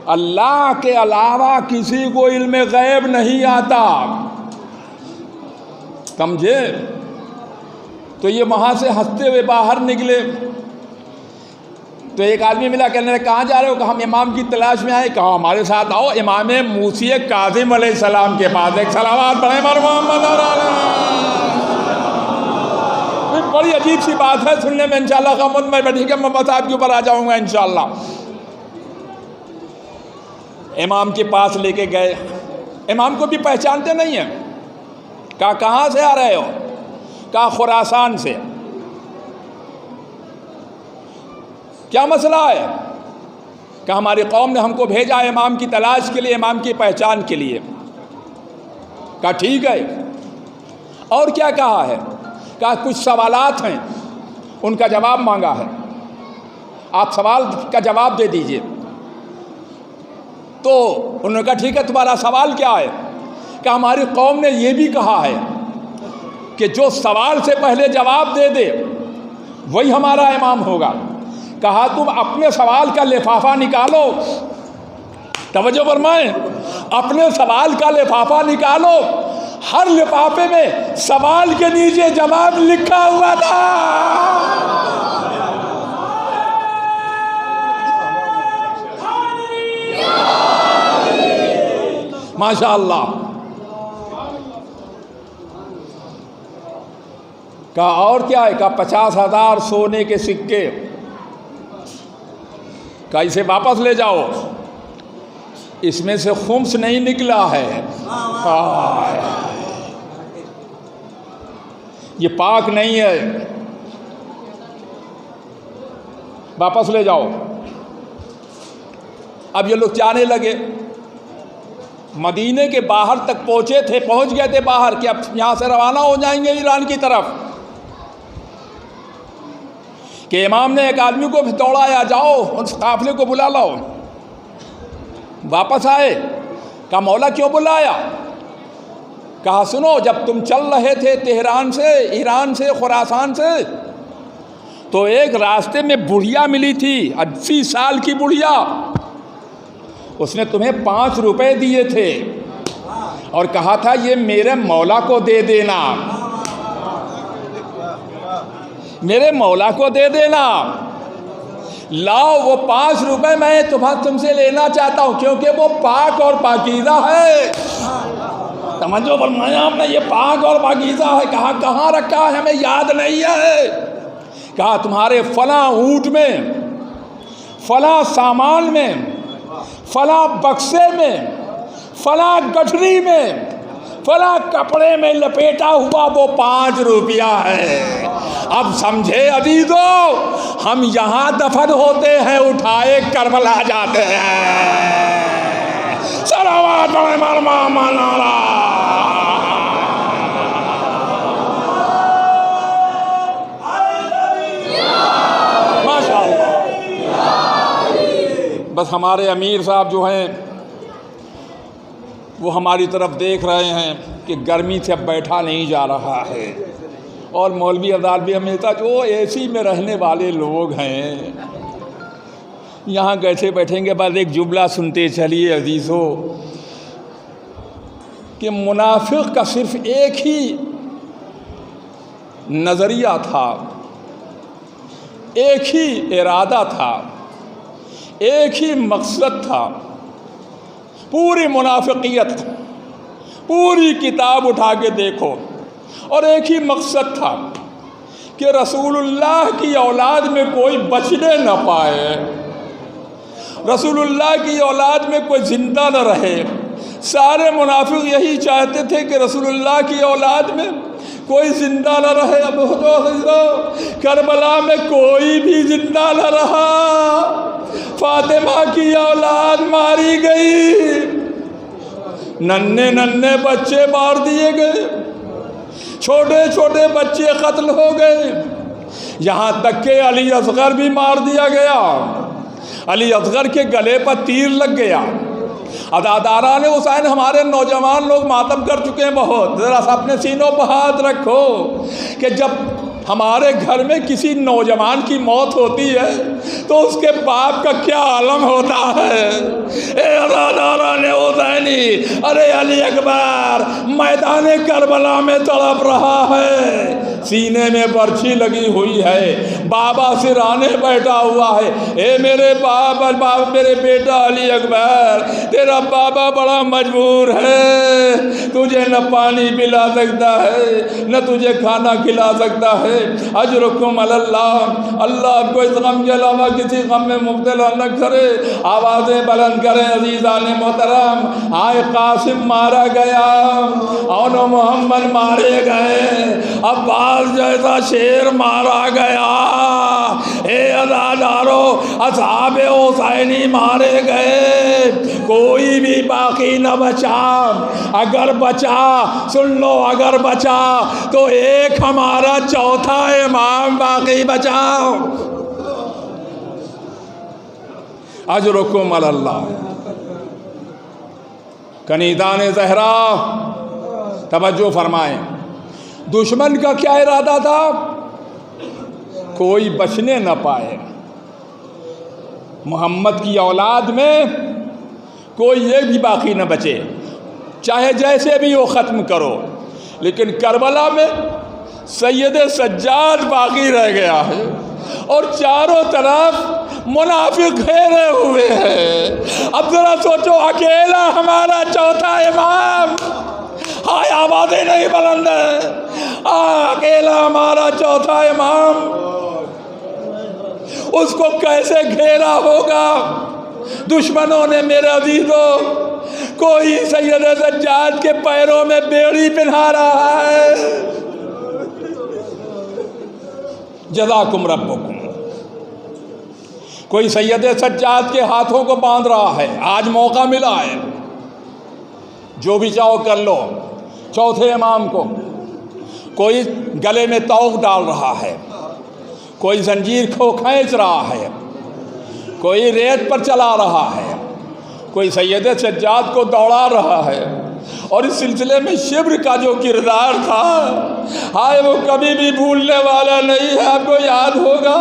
अल्लाह के अलावा किसी को इल्म गैब नहीं आता। समझे? तो ये वहाँ से हंसते हुए बाहर निकले। तो एक आदमी मिला, कहने लगे कहाँ जा रहे हो? कहा हम इमाम की तलाश में आए। कहा हमारे साथ आओ, इमाम मूसी काज़िम अलैहिस्सलाम के पास। एक सलावत पढ़े मर मोहम्मद। बड़ी अजीब सी बात है सुनने में, इंशाल्लाह क़यामत में बैठी के मैं साहब के ऊपर आ जाऊँगा इंशाल्लाह। इमाम के पास लेके गए, इमाम को भी पहचानते नहीं हैं। कहा कहाँ से आ रहे हो? कहा खुरासान से। क्या मसला है? कहा हमारी कौम ने हमको भेजा इमाम की तलाश के लिए, इमाम की पहचान के लिए। कहा ठीक है, और क्या कहा है? कहा कुछ सवालात हैं, उनका जवाब मांगा है, आप सवाल का जवाब दे दीजिए। तो उन्होंने कहा ठीक है, तुम्हारा सवाल क्या है? कि हमारी कौम ने ये भी कहा है कि जो सवाल से पहले जवाब दे दे वही हमारा इमाम होगा। कहा तुम अपने सवाल का लिफाफा निकालो, तवज्जो फरमाएं, अपने सवाल का लिफाफा निकालो। हर लिफाफे में सवाल के नीचे जवाब लिखा हुआ था। माशाअल्लाह। कहा और क्या है? कहा 50,000 सोने के सिक्के। कहा इसे वापस ले जाओ, इसमें से खुम्स नहीं निकला है, ये पाक नहीं है, वापस ले जाओ। अब ये लोग जाने लगे, मदीने के बाहर तक पहुंचे थे, पहुंच गए थे बाहर कि अब यहाँ से रवाना हो जाएंगे ईरान की तरफ। कि इमाम ने एक आदमी को भी दौड़ाया, जाओ उस काफिले को बुला लाओ। वापस आए, कहा मौला क्यों बुलाया? कहा सुनो, जब तुम चल रहे थे तेहरान से, ईरान से, खुरासान से, तो एक रास्ते में बुढ़िया मिली थी, 80 साल की बुढ़िया। उसने तुम्हें 5 रुपए दिए थे और कहा था ये मेरे मौला को दे देना, मेरे मौला को दे देना। लाओ वो 5 रुपए मैं तुमसे लेना चाहता हूँ, क्योंकि वो पाक और पाकीज़ा है। समझो फरमाया आपने, ये पाक और पाकीज़ा है। कहा कहाँ रखा है? हमें याद नहीं है। कहा तुम्हारे फला ऊँट में, फला सामान में, फला बक्से में, फला गठरी में, फला कपड़े में लपेटा हुआ वो 5 रुपया है। अब समझे अजीजो, हम यहाँ दफन होते हैं, उठाए करबला जाते हैं। सलावत मनारा। माशाअल्लाह। बस हमारे अमीर साहब जो हैं वो हमारी तरफ देख रहे हैं कि गर्मी से अब बैठा नहीं जा रहा है। और मौलवी अदाल भी हमेशा जो एसी में रहने वाले लोग हैं, यहाँ कैसे बैठेंगे? बस एक जुमला सुनते चलिए अजीज़ों, कि मुनाफिक का सिर्फ एक ही नज़रिया था, एक ही इरादा था, एक ही मकसद था। पूरी मुनाफिकियत, पूरी किताब उठा के देखो, और एक ही मकसद था कि रसूलुल्लाह की औलाद में कोई बचने न पाए, रसूलुल्लाह की औलाद में कोई ज़िंदा न रहे। सारे मुनाफिक यही चाहते थे कि रसूलुल्लाह की औलाद में कोई ज़िंदा न रहे। अब करबला में कोई भी ज़िंदा न रहा, फातिमा की औलाद मारी गई, नन्हे नन्हे बच्चे मार दिए गए, छोटे छोटे बच्चे कत्ल हो गए, यहाँ तक के अली असगर भी मार दिया गया। अली असगर के गले पर तीर लग गया। अदादारान हुसैन, हमारे नौजवान लोग मातम कर चुके हैं बहुत। ज़रा सा अपने सीनों पर हाथ रखो कि जब हमारे घर में किसी नौजवान की मौत होती है तो उसके बाप का क्या आलम होता है। ए अल्लाह ने हुसैनी, अरे अली अकबर मैदान करबला में तड़प रहा है, सीने में बर्छी लगी हुई है, बाबा सिराने बैठा हुआ है। ए मेरे बाप मेरे बेटा अली अकबर, तेरा बाबा बड़ा मजबूर है, तुझे न पानी पिला सकता है न तुझे खाना खिला सकता है। अजरुकुम अल्लाह, अल्लाह आपको इस गम के अलावा किसी गम में मुब्तला न करे। आवाज़ें बुलंद करें अजीज़ान मोहतरम। आए कासिम मारा गया और मोहम्मद मारे गए, अब्बास जैसा शेर मारा गया। हे अज़ादारो, असहाबे हुसैनी मारे गए, कोई भी बाकी न बचा। अगर बचा, सुन लो, अगर बचा तो एक हमारा चौथा इमाम बाकी बचाओ। अजरुकुम अल्लाह। कनीदान ज़हरा, तवज्जो फरमाएं, दुश्मन का क्या इरादा था? कोई बचने न पाए, मोहम्मद की औलाद में कोई एक भी बाकी न बचे, चाहे जैसे भी वो ख़त्म करो। लेकिन करबला में सैयद सज्जाद बाकी रह गया है और चारों तरफ मुनाफिक घेरे हुए हैं। अब जरा सोचो, अकेला हमारा चौथा इमाम, हाय आवाज़ें नहीं बुलंद है, अकेला हमारा चौथा इमाम, उसको कैसे घेरा होगा दुश्मनों ने। मेरे अजीजों, कोई सैयद सज्जाद के पैरों में बेड़ी पहना रहा है। जज़ाकुम रब्बुकुम। कोई सैयद सज्जाद के हाथों को बांध रहा है। आज मौका मिला है, जो भी चाहो कर लो चौथे इमाम को। कोई गले में तौक डाल रहा है, कोई जंजीर को खींच रहा है, कोई रेत पर चला रहा है, कोई सैयद सज्जाद को दौड़ा रहा है। और इस सिलसिले में शिब्र का जो किरदार था, हाय वो कभी भी भूलने वाला नहीं है। आपको याद होगा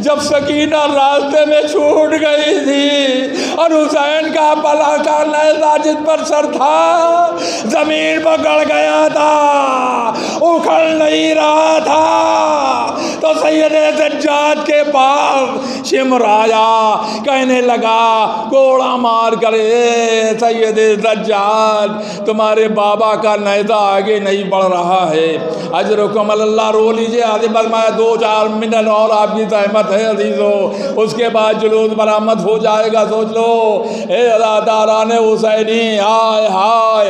जब सकीना रास्ते में छूट गई थी और हुसैन का पला का नेज़ा जिस पर सर था जमीन पर गड़ गया था, उखड़ नहीं रहा था, तो सैयद सज्जाद के पास शिमराया, कहने लगा घोड़ा मार करे, सैयद सज्जाद तुम्हारे बाबा का नेज़ा आगे नहीं बढ़ रहा है। अजरुकुम अल्लाह। रो लीजिए, आगे बरमाया 2-4 मिनट और आपकी सहमत है अजीजों, उसके बाद जुलूस बरामद हो जाएगा। सोच लो, हे अदादाराने हुसैनी, हाय हाय।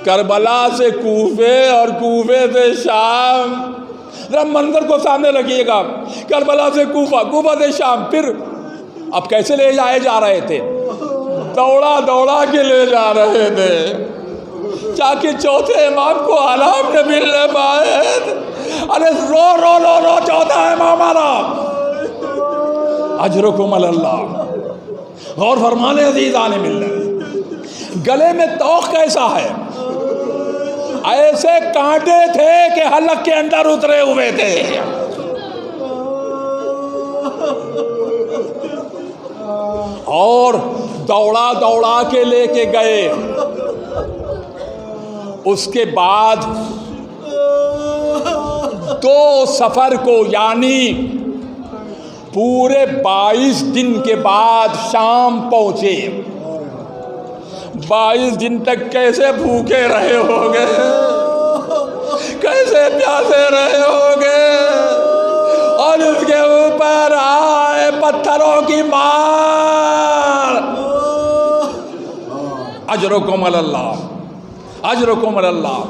करबला से कूफे और कूफे से शाम, जरा मंजर को सामने रखिएगा। करबला से कूफा, कूफा से शाम, फिर अब कैसे ले जाए जा रहे थे? दौड़ा दौड़ा के ले जा रहे थे, ताकि चौथे इमाम को आराम न मिलने पाए। अरे रो रो रो रो, चौथा इमाम आ रहा। अजरुकुम अल्लाह। गौर फरमाने अजीज़ाने मिल्लत, गले में तौक कैसा है? ऐसे कांटे थे कि हलक के अंदर उतरे हुए थे। और दौड़ा दौड़ा के लेके गए। उसके बाद 2 सफर को, यानी पूरे 22 दिन के बाद शाम पहुंचे। 22 दिन तक कैसे भूखे रहे होगे, कैसे प्यासे रहे होगे, और उसके ऊपर आए पत्थरों की मार। अजरुकुम अल्लाह, अजरुकुम अल्लाह।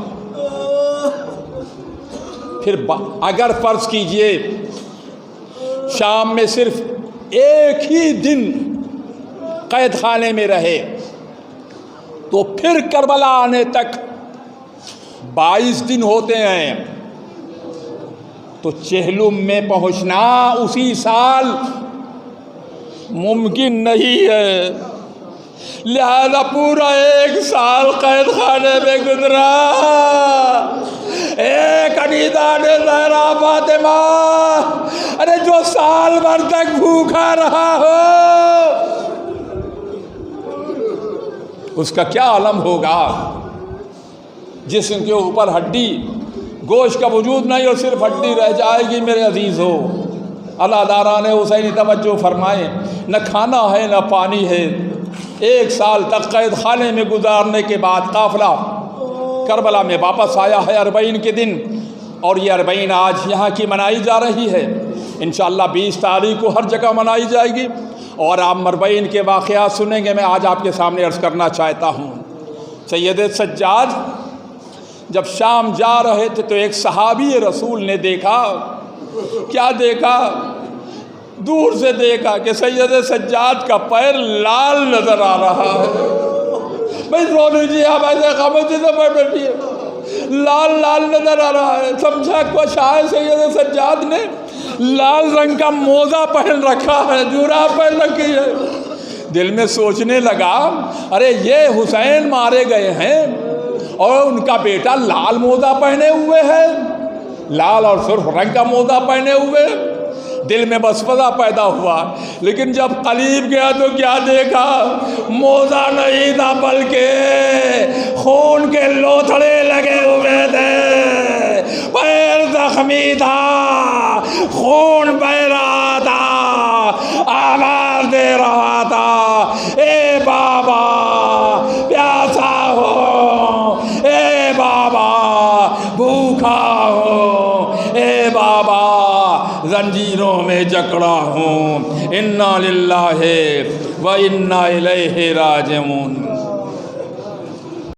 फिर अगर फर्ज कीजिए शाम में सिर्फ एक ही दिन कैद खाने में रहे, तो फिर करबला आने तक 22 दिन होते हैं। तो चेहलुम में पहुंचना उसी साल मुमकिन नहीं है। लिहाजा पूरा 1 साल कैद खाने में गुजरा। एक अनीता ने ज़हरा फातिमा, अरे जो साल भर तक भूखा रहा हो उसका क्या आलम होगा जिसके ऊपर हड्डी गोश्त का वजूद नहीं और सिर्फ हड्डी रह जाएगी। मेरे अजीज़ हो, अल्लाह ताला ने हुसैनी तवज्जो फरमाए, न खाना है न पानी है। 1 साल तक कैद खाने में गुजारने के बाद काफ़िला करबला में वापस आया है 40 के दिन, और ये 40 आज यहाँ की मनाई जा रही है। इंशाअल्लाह 20 तारीख को हर जगह मनाई जाएगी। और आप 40 के वाक़यात सुनेंगे। मैं आज आपके सामने अर्ज़ करना चाहता हूँ, सैयद सज्जाद जब शाम जा रहे थे तो एक सहाबी रसूल ने देखा, क्या देखा, दूर से देखा कि सैयद सज्जाद का पैर लाल नज़र आ रहा है। भाई सोनू जी आप ऐसे खामोशी से बैठिए, लाल लाल नज़र आ रहा है। समझा कुछ आए सैयद सज्जाद ने लाल रंग का मोजा पहन रखा है, जुराब पहन रखी है। दिल में सोचने लगा, अरे ये हुसैन मारे गए हैं और उनका बेटा लाल मोजा पहने हुए है, लाल और सुर्ख रंग का मोजा पहने हुए। दिल में बसपदा पैदा हुआ। लेकिन जब करीब गया तो क्या देखा, मोजा नहीं था बल्कि खून के लोथड़े लगे हुए थे, पैर जख्मी था, खून बह रहा था, आवाज दे रहा था, ए बाबा प्यासा हो, ए बाबा भूखा हो, ए बाबा जंजीरों में जकड़ा हूँ। इन्ना लिल्लाहि व इन्ना इलैहि राजिऊन।